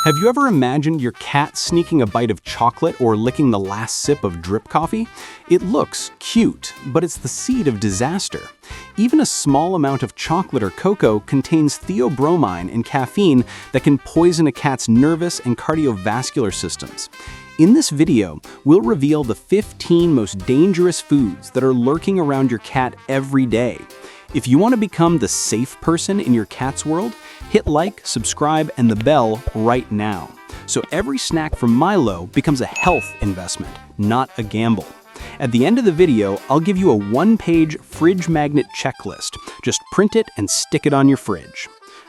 Have you ever imagined your cat sneaking a bite of chocolate or licking the last sip of drip coffee? It looks cute, but it's the seed of disaster. Even a small amount of chocolate or cocoa contains theobromine and caffeine that can poison a cat's nervous and cardiovascular systems. In this video, we'll reveal the 15 most dangerous foods that are lurking around your cat every day. If you want to become the safe person in your cat's world, hit like, subscribe, and the bell right now. So every snack from Milo becomes a health investment, not a gamble. At the end of the video, I'll give you a one-page fridge magnet checklist. Just print it and stick it on your fridge.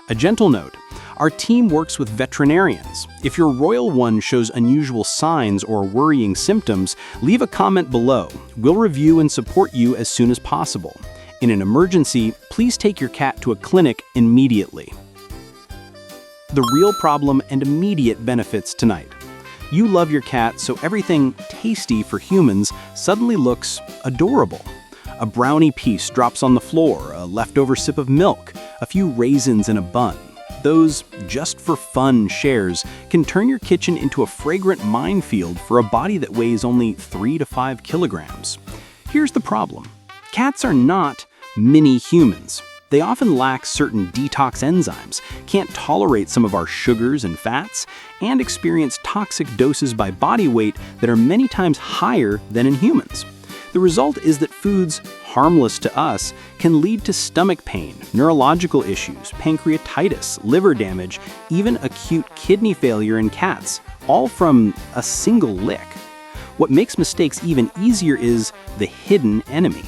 A gentle note, our team works with veterinarians. If your royal one shows unusual signs or worrying symptoms, leave a comment below. We'll review and support you as soon as possible. In an emergency, please take your cat to a clinic immediately. The real problem and immediate benefits tonight. You love your cat, so everything tasty for humans suddenly looks adorable. A brownie piece drops on the floor, a leftover sip of milk, a few raisins in a bun. Those just-for-fun shares can turn your kitchen into a fragrant minefield for a body that weighs only 3 to 5 kilograms. Here's the problem. Cats are not mini-humans. They often lack certain detox enzymes, can't tolerate some of our sugars and fats, and experience toxic doses by body weight that are many times higher than in humans. The result is that foods harmless to us can lead to stomach pain, neurological issues, pancreatitis, liver damage, even acute kidney failure in cats, all from a single lick. What makes mistakes even easier is the hidden enemy.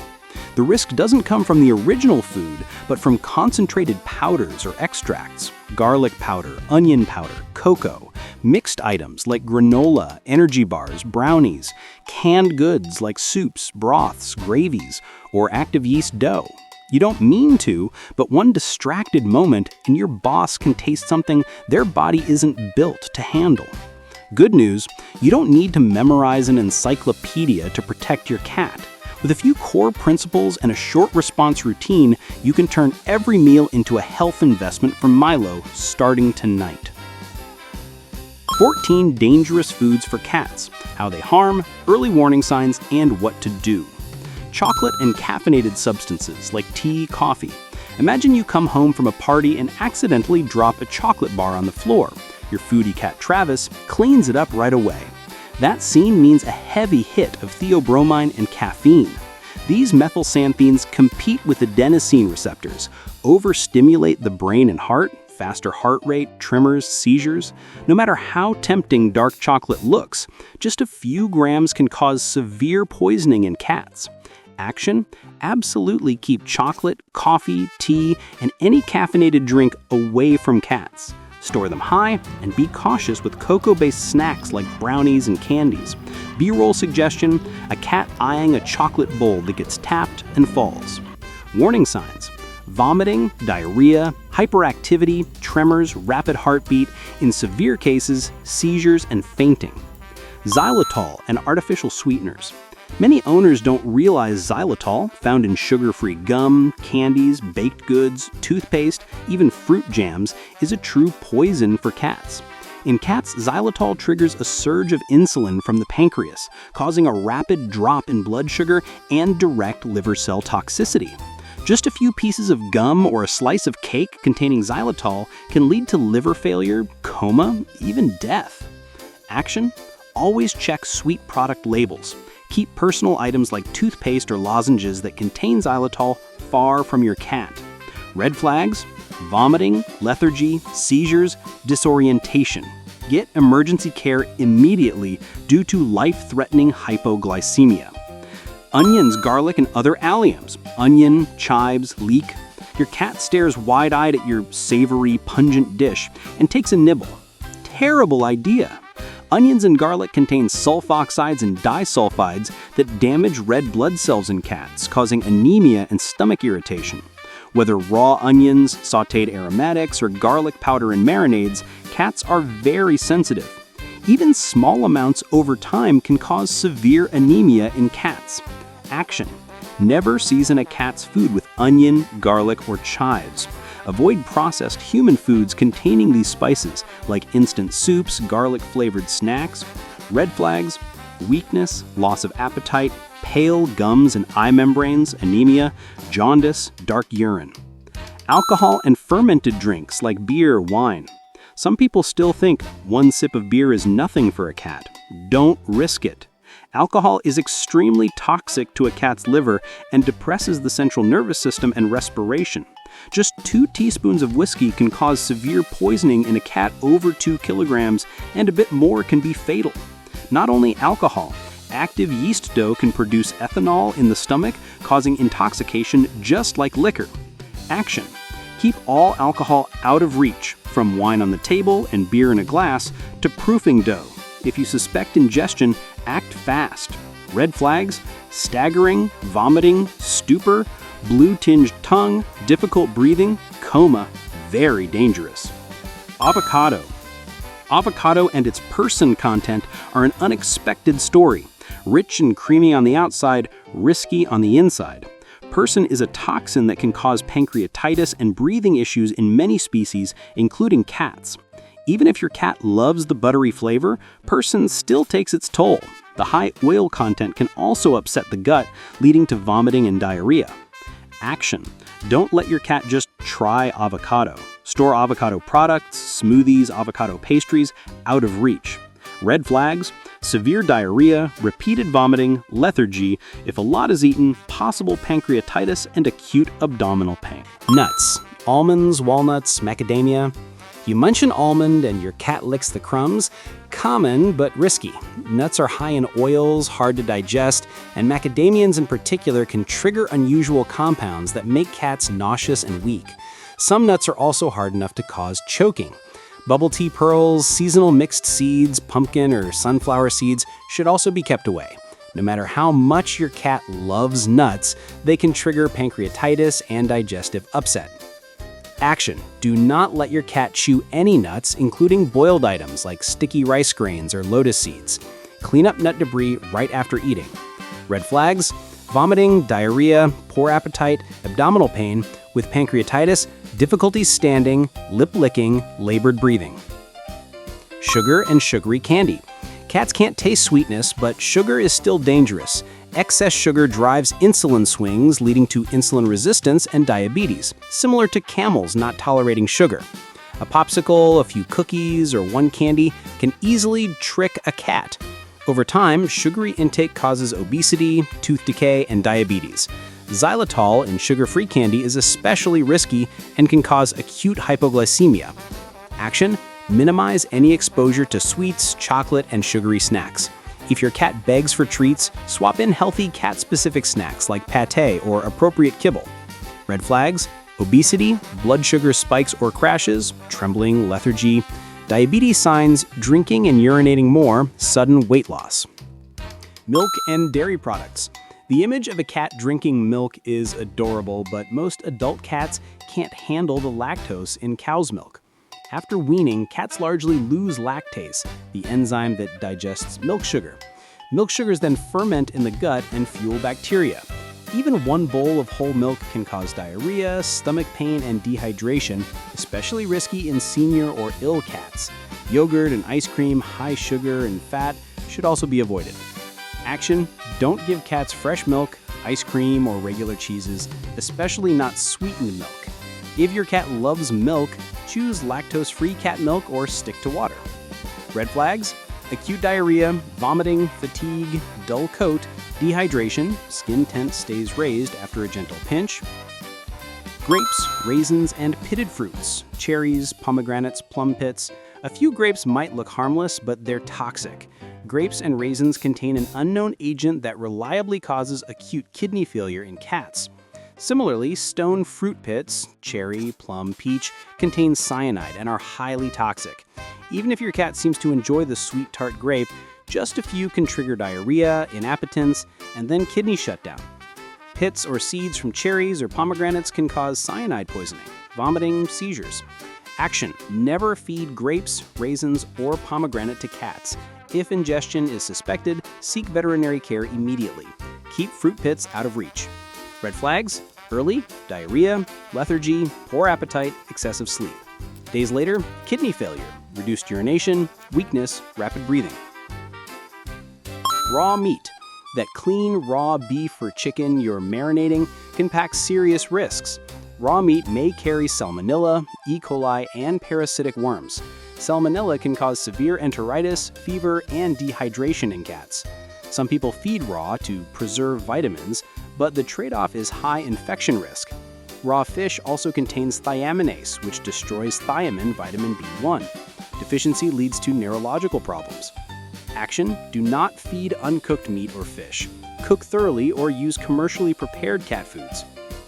The risk doesn't come from the original food, but from concentrated powders or extracts, garlic powder, onion powder, cocoa, mixed items like granola, energy bars, brownies, canned goods like soups, broths, gravies, or active yeast dough. You don't mean to, but one distracted moment and your boss can taste something their body isn't built to handle. Good news, you don't need to memorize an encyclopedia to protect your cat. With a few core principles and a short response routine, you can turn every meal into a health investment from Milo starting tonight. 14 dangerous foods for cats, how they harm, early warning signs, and what to do. Chocolate and caffeinated substances like tea, coffee. Imagine you come home from a party and accidentally drop a chocolate bar on the floor. Your foodie cat Travis cleans it up right away. That scene means a heavy hit of theobromine and caffeine. These methylxanthines compete with adenosine receptors, overstimulate the brain and heart, faster heart rate, tremors, seizures. No matter how tempting dark chocolate looks, just a few grams can cause severe poisoning in cats. Action? Absolutely keep chocolate, coffee, tea, and any caffeinated drink away from cats. Store them high, and be cautious with cocoa-based snacks like brownies and candies. B-roll suggestion, a cat eyeing a chocolate bowl that gets tapped and falls. Warning signs, vomiting, diarrhea, hyperactivity, tremors, rapid heartbeat, in severe cases, seizures and fainting. Xylitol and artificial sweeteners. Many owners don't realize xylitol, found in sugar-free gum, candies, baked goods, toothpaste, even fruit jams, is a true poison for cats. In cats, xylitol triggers a surge of insulin from the pancreas, causing a rapid drop in blood sugar and direct liver cell toxicity. Just a few pieces of gum or a slice of cake containing xylitol can lead to liver failure, coma, even death. Action? Always check sweet product labels. Keep personal items like toothpaste or lozenges that contain xylitol far from your cat. Red flags: vomiting, lethargy, seizures, disorientation. Get emergency care immediately due to life-threatening hypoglycemia. Onions, garlic, and other alliums. Onion, chives, leek. Your cat stares wide-eyed at your savory, pungent dish and takes a nibble. Terrible idea. Onions and garlic contain sulfoxides and disulfides that damage red blood cells in cats, causing anemia and stomach irritation. Whether raw onions, sautéed aromatics, or garlic powder in marinades, cats are very sensitive. Even small amounts over time can cause severe anemia in cats. Action: never season a cat's food with onion, garlic, or chives. Avoid processed human foods containing these spices, like instant soups, garlic-flavored snacks. Red flags: weakness, loss of appetite, pale gums and eye membranes, anemia, jaundice, dark urine. Alcohol and fermented drinks like beer, wine. Some people still think one sip of beer is nothing for a cat. Don't risk it. Alcohol is extremely toxic to a cat's liver and depresses the central nervous system and respiration. Just 2 teaspoons of whiskey can cause severe poisoning in a cat over 2 kilograms, and a bit more can be fatal. Not only alcohol, active yeast dough can produce ethanol in the stomach, causing intoxication just like liquor. Action: keep all alcohol out of reach, from wine on the table and beer in a glass to proofing dough. If you suspect ingestion, act fast. Red flags: staggering, vomiting, stupor, blue-tinged tongue, difficult breathing, coma, very dangerous. Avocado. Avocado and its persin content are an unexpected story. Rich and creamy on the outside, risky on the inside. Persin is a toxin that can cause pancreatitis and breathing issues in many species, including cats. Even if your cat loves the buttery flavor, persin still takes its toll. The high oil content can also upset the gut, leading to vomiting and diarrhea. Action: don't let your cat just try avocado. Store avocado products, smoothies, avocado pastries out of reach. Red flags: severe diarrhea, repeated vomiting, lethargy. If a lot is eaten, possible pancreatitis and acute abdominal pain. Nuts: almonds, walnuts, macadamia. You munch an almond and your cat licks the crumbs. Common, but risky. Nuts are high in oils, hard to digest, and macadamians in particular can trigger unusual compounds that make cats nauseous and weak. Some nuts are also hard enough to cause choking. Bubble tea pearls, seasonal mixed seeds, pumpkin or sunflower seeds should also be kept away. No matter how much your cat loves nuts, they can trigger pancreatitis and digestive upset. Action: do not let your cat chew any nuts, including boiled items like sticky rice grains or lotus seeds. Clean up nut debris right after eating. Red flags: vomiting, diarrhea, poor appetite, abdominal pain, with pancreatitis, difficulty standing, lip licking, labored breathing. Sugar and sugary candy. Cats can't taste sweetness, but sugar is still dangerous. Excess sugar drives insulin swings, leading to insulin resistance and diabetes, similar to camels not tolerating sugar. A popsicle, a few cookies, or one candy can easily trick a cat. Over time, sugary intake causes obesity, tooth decay, and diabetes. Xylitol in sugar-free candy is especially risky and can cause acute hypoglycemia. Action: minimize any exposure to sweets, chocolate, and sugary snacks. If your cat begs for treats, swap in healthy cat-specific snacks like pâté or appropriate kibble. Red flags: obesity, blood sugar spikes or crashes, trembling, lethargy, diabetes signs, drinking and urinating more, sudden weight loss. Milk and dairy products. The image of a cat drinking milk is adorable, but most adult cats can't handle the lactose in cow's milk. After weaning, cats largely lose lactase, the enzyme that digests milk sugar. Milk sugars then ferment in the gut and fuel bacteria. Even one bowl of whole milk can cause diarrhea, stomach pain, and dehydration, especially risky in senior or ill cats. Yogurt and ice cream, high sugar and fat, should also be avoided. Action: don't give cats fresh milk, ice cream, or regular cheeses, especially not sweetened milk. If your cat loves milk, choose lactose-free cat milk or stick to water. Red flags: acute diarrhea, vomiting, fatigue, dull coat, dehydration, skin tint stays raised after a gentle pinch. Grapes, raisins, and pitted fruits, cherries, pomegranates, plum pits. A few grapes might look harmless, but they're toxic. Grapes and raisins contain an unknown agent that reliably causes acute kidney failure in cats. Similarly, stone fruit pits, cherry, plum, peach, contain cyanide and are highly toxic. Even if your cat seems to enjoy the sweet tart grape, just a few can trigger diarrhea, inappetence, and then kidney shutdown. Pits or seeds from cherries or pomegranates can cause cyanide poisoning, vomiting, seizures. Action: never feed grapes, raisins, or pomegranate to cats. If ingestion is suspected, seek veterinary care immediately. Keep fruit pits out of reach. Red flags: Early, diarrhea, lethargy, poor appetite, excessive sleep. Days later, kidney failure, reduced urination, weakness, rapid breathing. Raw meat. That clean, raw beef or chicken you're marinating can pack serious risks. Raw meat may carry salmonella, E. coli, and parasitic worms. Salmonella can cause severe enteritis, fever, and dehydration in cats. Some people feed raw to preserve vitamins, but the trade-off is high infection risk. Raw fish also contains thiaminase, which destroys thiamine vitamin B1. Deficiency leads to neurological problems. Action: do not feed uncooked meat or fish. Cook thoroughly or use commercially prepared cat foods.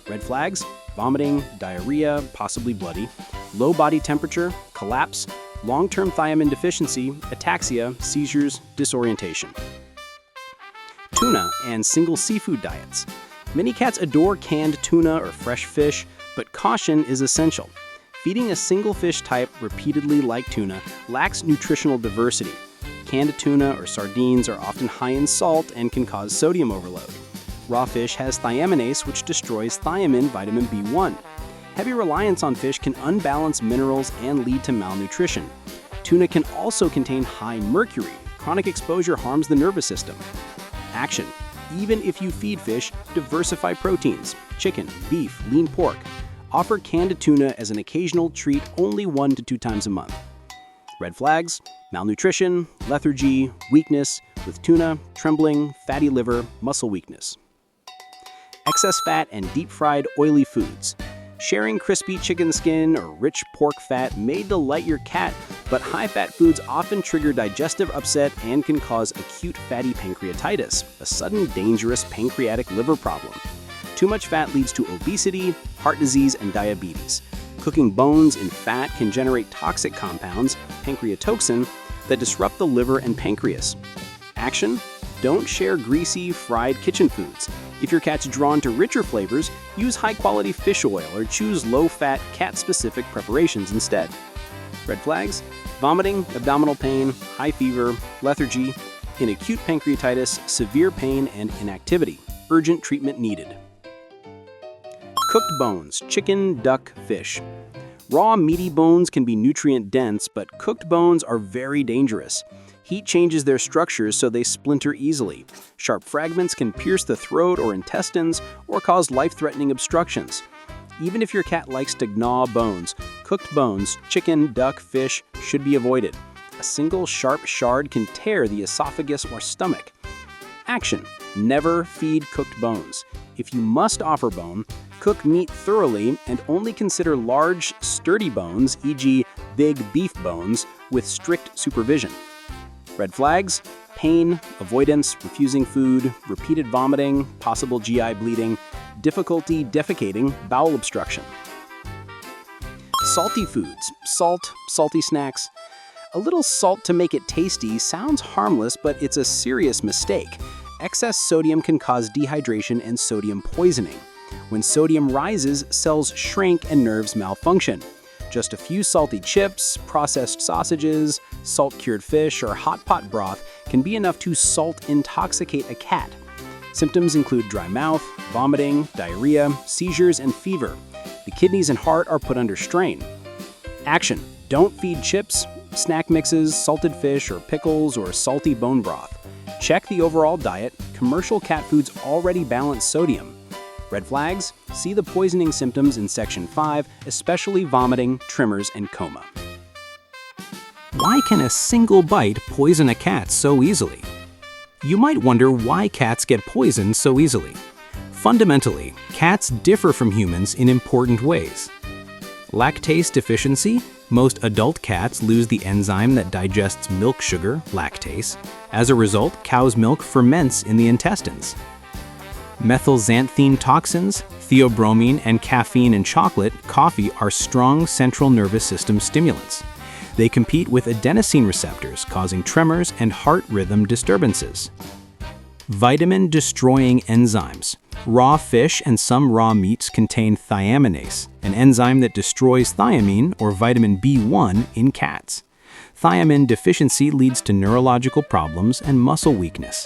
Red flags: vomiting, diarrhea, possibly bloody, low body temperature, collapse, long-term thiamine deficiency, ataxia, seizures, disorientation. Tuna and single seafood diets. Many cats adore canned tuna or fresh fish, but caution is essential. Feeding a single fish type repeatedly like tuna lacks nutritional diversity. Canned tuna or sardines are often high in salt and can cause sodium overload. Raw fish has thiaminase, which destroys thiamine vitamin B1. Heavy reliance on fish can unbalance minerals and lead to malnutrition. Tuna can also contain high mercury. Chronic exposure harms the nervous system. Action: even if you feed fish, diversify proteins: chicken, beef, lean pork. Offer canned tuna as an occasional treat only 1 to 2 times a month. Red flags: malnutrition, lethargy, weakness, with tuna, trembling, fatty liver, muscle weakness. Excess fat and deep-fried oily foods. Sharing crispy chicken skin or rich pork fat may delight your cat, but high-fat foods often trigger digestive upset and can cause acute fatty pancreatitis, a sudden dangerous pancreatic liver problem. Too much fat leads to obesity, heart disease, and diabetes. Cooking bones in fat can generate toxic compounds, pancreatoxin, that disrupt the liver and pancreas. Action: don't share greasy, fried kitchen foods. If your cat's drawn to richer flavors, use high-quality fish oil or choose low-fat, cat-specific preparations instead. Red flags: vomiting, abdominal pain, high fever, lethargy, in acute pancreatitis, severe pain, and inactivity. Urgent treatment needed. Cooked bones: chicken, duck, fish. Raw, meaty bones can be nutrient-dense, but cooked bones are very dangerous. Heat changes their structures so they splinter easily. Sharp fragments can pierce the throat or intestines or cause life-threatening obstructions. Even if your cat likes to gnaw bones, cooked bones, chicken, duck, fish, should be avoided. A single sharp shard can tear the esophagus or stomach. Action: never feed cooked bones. If you must offer bone, cook meat thoroughly and only consider large, sturdy bones, e.g. big beef bones, with strict supervision. Red flags: pain, avoidance, refusing food, repeated vomiting, possible GI bleeding, difficulty defecating, bowel obstruction. Salty foods: salt, salty snacks. A little salt to make it tasty sounds harmless, but it's a serious mistake. Excess sodium can cause dehydration and sodium poisoning. When sodium rises, cells shrink and nerves malfunction. Just a few salty chips, processed sausages, salt-cured fish, or hot pot broth can be enough to salt intoxicate a cat. Symptoms include dry mouth, vomiting, diarrhea, seizures, and fever. The kidneys and heart are put under strain. Action: don't feed chips, snack mixes, salted fish, or pickles, or salty bone broth. Check the overall diet. Commercial cat foods already balance sodium. Red flags: see the poisoning symptoms in Section 5, especially vomiting, tremors, and coma. Why can a single bite poison a cat so easily? You might wonder why cats get poisoned so easily. Fundamentally, cats differ from humans in important ways. Lactase deficiency: most adult cats lose the enzyme that digests milk sugar, lactase. As a result, cow's milk ferments in the intestines. Methylxanthine toxins, theobromine, and caffeine in chocolate, coffee are strong central nervous system stimulants. They compete with adenosine receptors, causing tremors and heart rhythm disturbances. Vitamin-destroying enzymes. Raw fish and some raw meats contain thiaminase, an enzyme that destroys thiamine or vitamin B1 in cats. Thiamine deficiency leads to neurological problems and muscle weakness.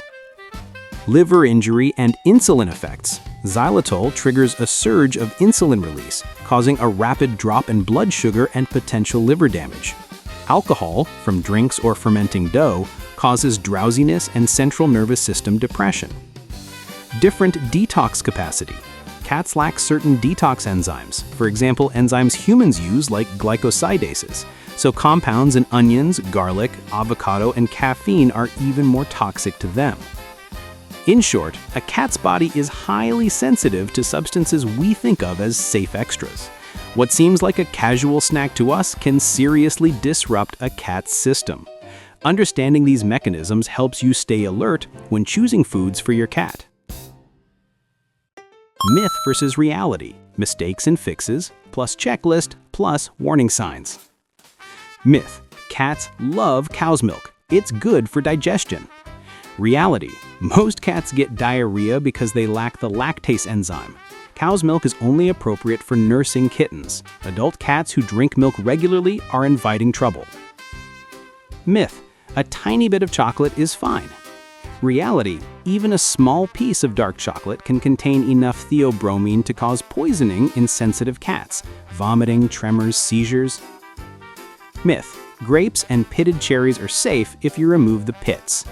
Liver injury and insulin effects. Xylitol triggers a surge of insulin release, causing a rapid drop in blood sugar and potential liver damage. Alcohol, from drinks or fermenting dough, causes drowsiness and central nervous system depression. Different detox capacity. Cats lack certain detox enzymes, for example, enzymes humans use like glycosidases, so compounds in onions, garlic, avocado, and caffeine are even more toxic to them. In short, a cat's body is highly sensitive to substances we think of as safe extras. What seems like a casual snack to us can seriously disrupt a cat's system. Understanding these mechanisms helps you stay alert when choosing foods for your cat. Myth versus reality. Mistakes and fixes, plus checklist, plus warning signs. Myth: cats love cow's milk. It's good for digestion. Reality: most cats get diarrhea because they lack the lactase enzyme. Cow's milk is only appropriate for nursing kittens. Adult cats who drink milk regularly are inviting trouble. Myth: a tiny bit of chocolate is fine. Reality: even a small piece of dark chocolate can contain enough theobromine to cause poisoning in sensitive cats, vomiting, tremors, seizures. Myth: grapes and pitted cherries are safe if you remove the pits.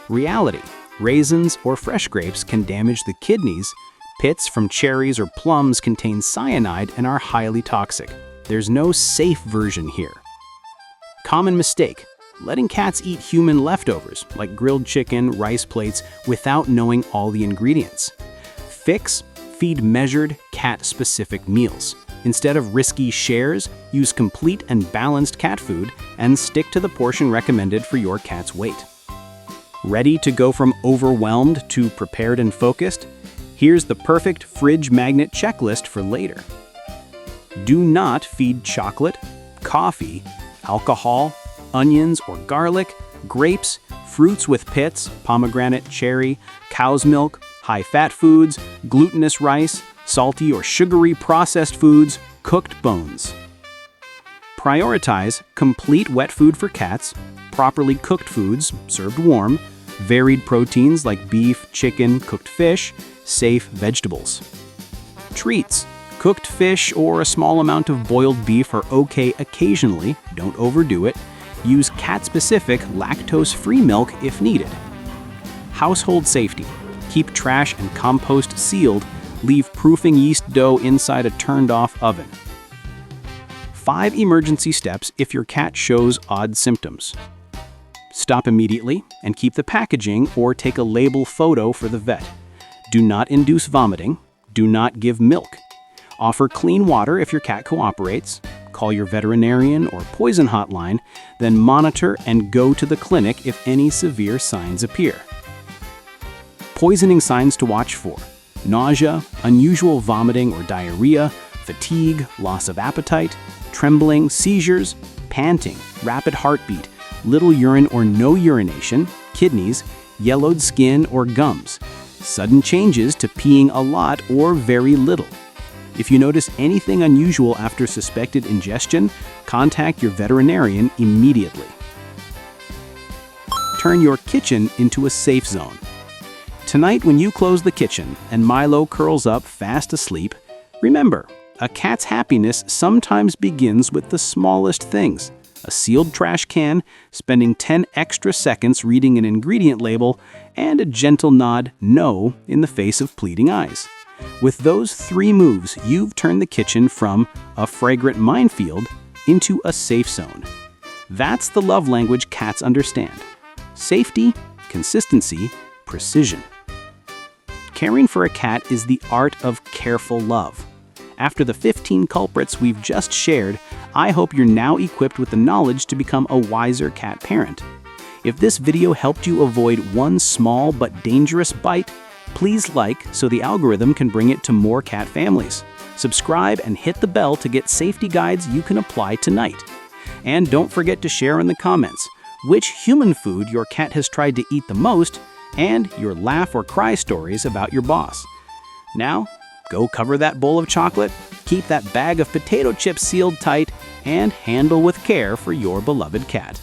Reality: raisins or fresh grapes can damage the kidneys. Pits from cherries or plums contain cyanide and are highly toxic. There's no safe version here. Common mistake: letting cats eat human leftovers, like grilled chicken, rice plates, without knowing all the ingredients. Fix: feed measured, cat-specific meals. Instead of risky shares, use complete and balanced cat food and stick to the portion recommended for your cat's weight. Ready to go from overwhelmed to prepared and focused? Here's the perfect fridge magnet checklist for later. Do not feed chocolate, coffee, alcohol, onions or garlic, grapes, fruits with pits, pomegranate, cherry, cow's milk, high-fat foods, glutinous rice, salty or sugary processed foods, cooked bones. Prioritize complete wet food for cats, properly cooked foods served warm, varied proteins like beef, chicken, cooked fish, safe vegetables. Treats: cooked fish or a small amount of boiled beef are okay occasionally, don't overdo it. Use cat-specific lactose-free milk if needed. Household safety: keep trash and compost sealed, leave proofing yeast dough inside a turned-off oven. 5 emergency steps if your cat shows odd symptoms. Stop immediately and keep the packaging or take a label photo for the vet. Do not induce vomiting. Do not give milk. Offer clean water if your cat cooperates. Call your veterinarian or poison hotline, then monitor and go to the clinic if any severe signs appear. Poisoning signs to watch for: nausea, unusual vomiting or diarrhea, fatigue, loss of appetite, trembling, seizures, panting, rapid heartbeat, little urine or no urination, kidneys, yellowed skin or gums, sudden changes to peeing a lot or very little. If you notice anything unusual after suspected ingestion, contact your veterinarian immediately. Turn your kitchen into a safe zone. Tonight, when you close the kitchen and Milo curls up fast asleep, remember, a cat's happiness sometimes begins with the smallest things: a sealed trash can, spending 10 extra seconds reading an ingredient label, and a gentle nod no in the face of pleading eyes. With those 3 moves, you've turned the kitchen from a fragrant minefield into a safe zone. That's the love language cats understand: safety, consistency, precision. Caring for a cat is the art of careful love. After the 15 culprits we've just shared, I hope you're now equipped with the knowledge to become a wiser cat parent. If this video helped you avoid one small but dangerous bite, please like so the algorithm can bring it to more cat families. Subscribe and hit the bell to get safety guides you can apply tonight. And don't forget to share in the comments which human food your cat has tried to eat the most and your laugh or cry stories about your boss. Now, go cover that bowl of chocolate, keep that bag of potato chips sealed tight, and handle with care for your beloved cat.